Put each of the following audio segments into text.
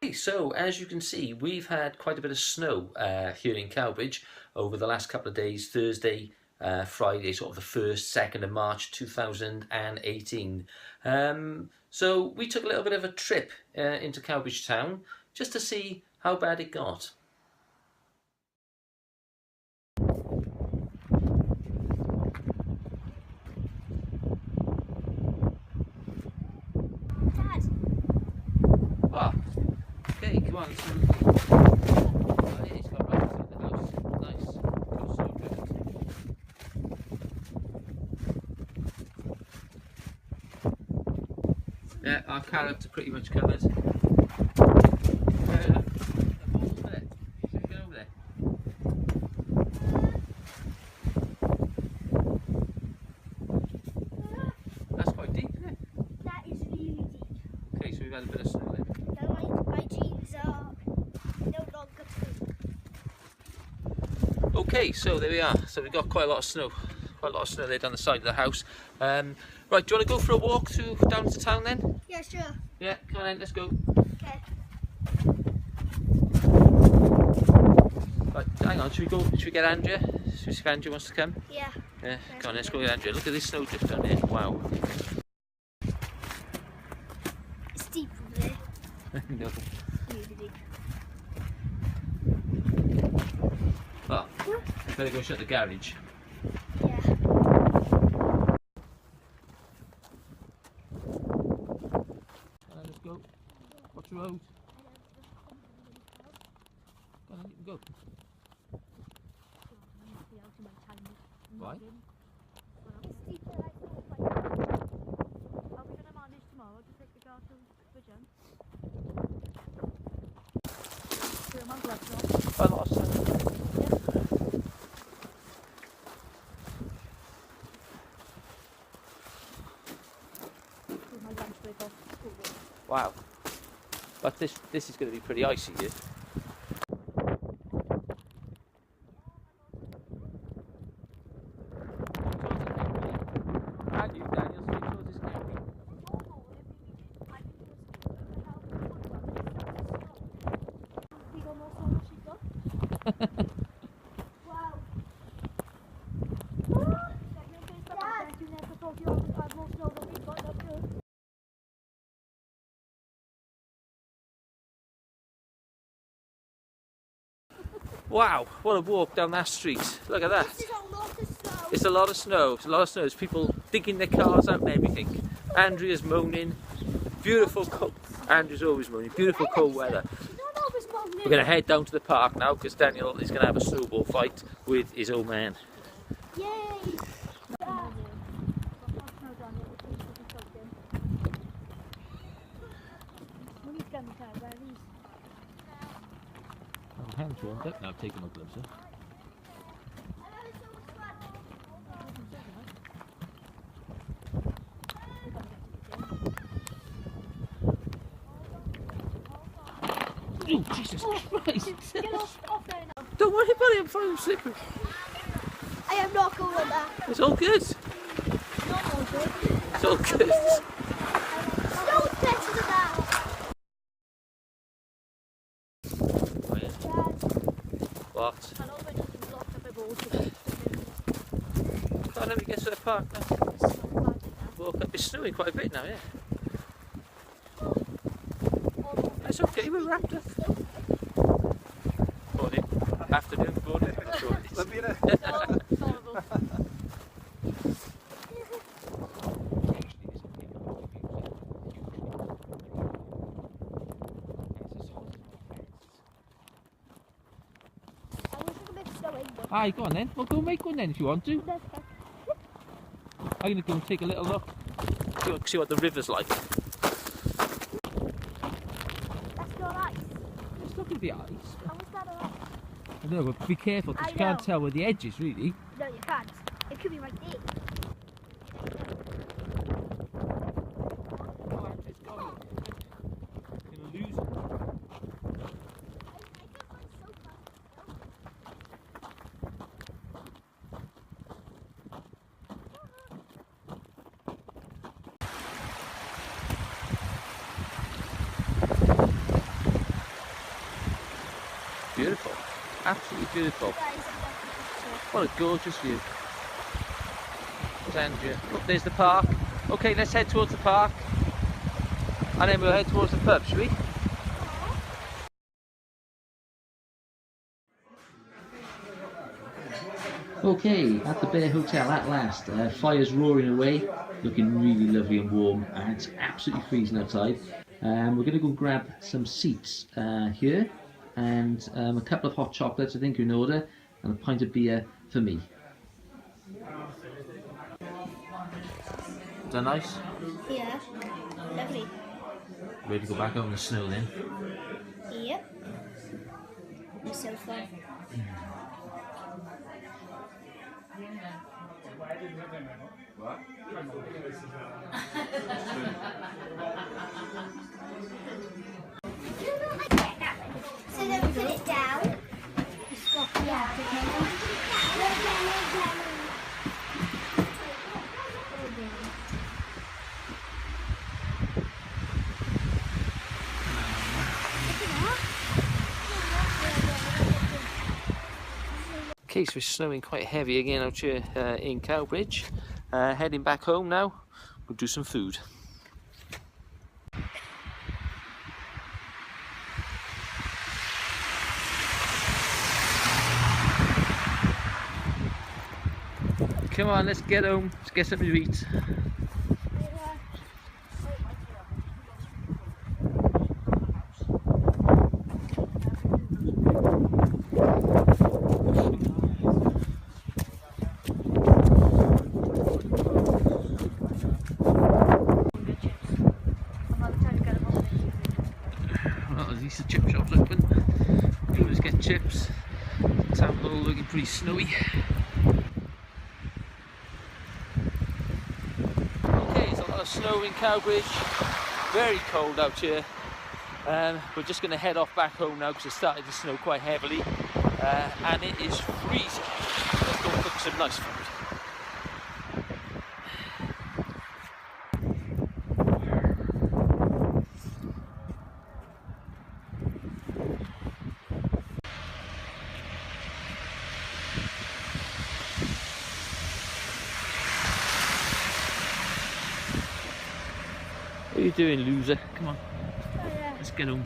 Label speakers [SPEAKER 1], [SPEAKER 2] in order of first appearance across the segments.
[SPEAKER 1] Okay, so as you can see, we've had quite a bit of snow here in Cowbridge over the last couple of days, Thursday, Friday, sort of the 1st, 2nd of March 2018. So we took a little bit of a trip into Cowbridge town just to see how bad it got. Ah, okay, come on. Oh, yeah, he's got right inside the house. Nice. Feels so good. Yeah, our carrots are pretty much covered. That's quite deep, isn't it?
[SPEAKER 2] That is really deep.
[SPEAKER 1] Okay, so we've had a bit of snow then.
[SPEAKER 2] Now my jeans are no longer blue.
[SPEAKER 1] Okay, so there we are. So we've got quite a lot of snow. Quite a lot of snow there down the side of the house. Right, do you want to go for a walk down to town then?
[SPEAKER 2] Yeah, sure.
[SPEAKER 1] Yeah, come on then, let's go.
[SPEAKER 2] Okay.
[SPEAKER 1] Right, hang on, should we get Andrea? Should we see if Andrea wants to come?
[SPEAKER 2] Yeah.
[SPEAKER 1] Yeah, come on, let's go get Andrea. Look at this snowdrift down here. Wow.
[SPEAKER 2] It's deep over there.
[SPEAKER 1] No.
[SPEAKER 2] Really deep.
[SPEAKER 1] Oh, better go shut the garage.
[SPEAKER 2] Yeah.
[SPEAKER 1] Let's go. Watch the road. Go on, you can go. Why?
[SPEAKER 2] It's deeper than I thought.
[SPEAKER 3] Are we going to manage tomorrow to take the car to Vision?
[SPEAKER 1] Quite a lot of snow. Wow. But this is going to be pretty icy here. And you, Daniel, stay towards this camera.
[SPEAKER 2] Wow.
[SPEAKER 1] Wow, what a walk down that street. Look at that.
[SPEAKER 2] This is a lot of snow.
[SPEAKER 1] It's a lot of snow. It's a lot of snow. There's people digging their cars out and everything. Andrea's moaning. Beautiful cold. Andrea's always moaning. Beautiful cold weather. We're going to head down to the park now because Daniel is going to have a snowball fight with his old man.
[SPEAKER 2] Yay!
[SPEAKER 1] Oh, hands warmed up now. Take my gloves off. Oh, Jesus Christ! Don't worry about it, I'm fine, I'm slippery.
[SPEAKER 2] I am not going there.
[SPEAKER 1] It's all good. It's all good.
[SPEAKER 2] Snow's better than that.
[SPEAKER 1] Oh, yeah. What? Can't let me get to the park now. Walk up. It's snowing quite a bit now, yeah. It's okay, we're wrapped up. Morning. Afternoon, morning. Aye, go on then. Well, go make one then if you want to. I'm going to go and take a little look. See what the river's like.
[SPEAKER 2] That's not ice.
[SPEAKER 1] It's not going to be ice.
[SPEAKER 2] How is that ice?
[SPEAKER 1] I know, but be careful because you can't tell where the edge is really.
[SPEAKER 2] No, you can't. It could be right there.
[SPEAKER 1] It's gone. You're going to lose it. Absolutely beautiful.
[SPEAKER 2] Guys, I've got the picture.
[SPEAKER 1] What a gorgeous view. Andrea. Oh, there's the park. Okay, let's head towards the park. And then we'll head towards the pub, shall we? Okay, at the Bear Hotel at last. Fire's roaring away, looking really lovely and warm, and it's absolutely freezing outside. We're going to go grab some seats here, and a couple of hot chocolates, I think, in order, and a pint of beer for me. Is that nice?
[SPEAKER 2] Yeah, lovely.
[SPEAKER 1] Ready to go back out in the snow then?
[SPEAKER 2] Yep. The sofa. So then we put it down.
[SPEAKER 1] Okay, so it's snowing quite heavy again out here in Cowbridge. Heading back home now, we'll do some food. Come on, let's get home, let's get something to eat. Well, at least the chip shop's open. We'll just get chips. Town hall looking pretty snowy. Snow in Cowbridge, very cold out here. We're just going to head off back home now because it started to snow quite heavily and it is freezing. Let's go cook some nice food. What are you doing, loser? Come on, let's get home.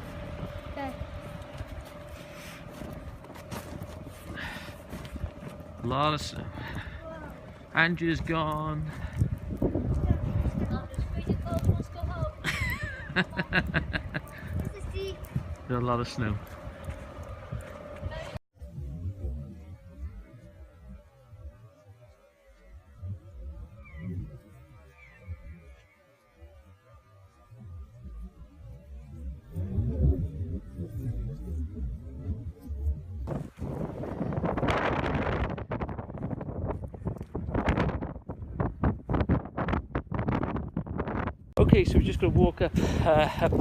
[SPEAKER 1] A lot of snow. Andrew's gone. There's a lot of snow. Okay, so we're just going to walk up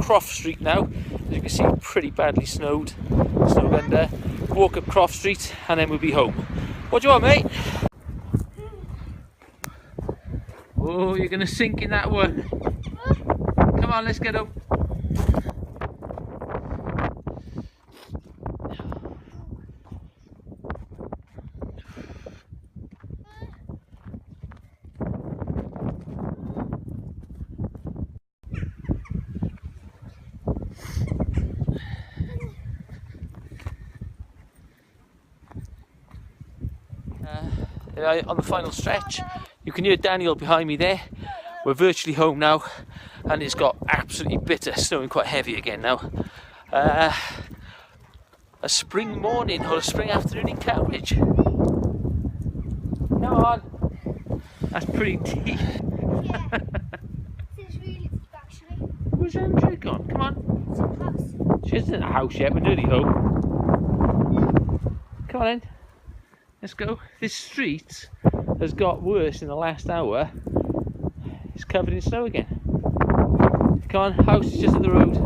[SPEAKER 1] Croft Street now. As you can see, pretty badly snowed under. Walk up Croft Street and then we'll be home. What do you want, mate? Oh, you're going to sink in that one. Come on, let's get up. On the final stretch, you can hear Daniel behind me there. We're virtually home now, and it's got absolutely bitter, snowing quite heavy again now. A spring morning or a spring afternoon in Cowbridge. Come on, that's pretty deep.
[SPEAKER 2] Yeah, it's really deep actually.
[SPEAKER 1] Where's Andrew gone? Come on.
[SPEAKER 2] It's a house.
[SPEAKER 1] She isn't in the house yet, we're nearly home. Come on then. Let's go. This street has got worse in the last hour. It's covered in snow again. Come on, house is just up the road.